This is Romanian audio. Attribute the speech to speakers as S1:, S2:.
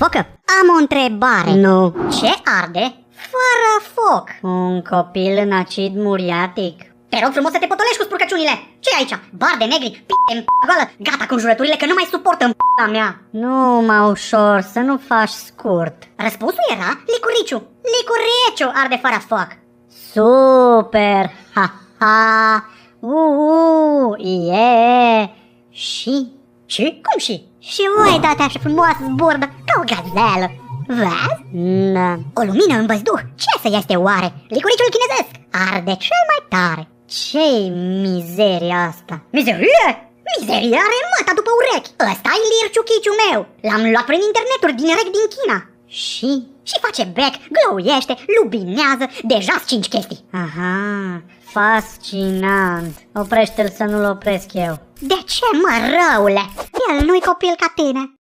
S1: focă? Am o întrebare.
S2: Nu.
S1: Ce arde fără foc?
S2: Un copil în acid muriatic.
S1: Te rog frumos să te potolești cu spurcăciunile. Ce aici? Barde negri, p***e în goală. Gata cu înjurăturile că nu mai suport în p***a mea.
S2: Nu, mai ușor, să nu faci scurt.
S1: Răspunsul era licuriciu. Licuriciu arde fără foc.
S2: Super! Ha, ha! Yeah!
S1: Și? Cum și? Și voi dați așa frumos zburdă ca o gazelă. Vezi?
S2: Da.
S1: O lumină în văzduh. Ce să este oare? Licuriciul chinezesc arde cel mai tare.
S2: Ce-i mizeria asta?
S1: Mizerie? Mizerie are măta după urechi. Ăsta-i lirciuchiciu meu. L-am luat prin interneturi direct din China. Și face bec, glowiește, lubinează, deja-s 5 chestii.
S2: Aha, fascinant. Oprește-l să nu-l opresc eu.
S1: De ce, mă, răule? El nu-i copil ca tine.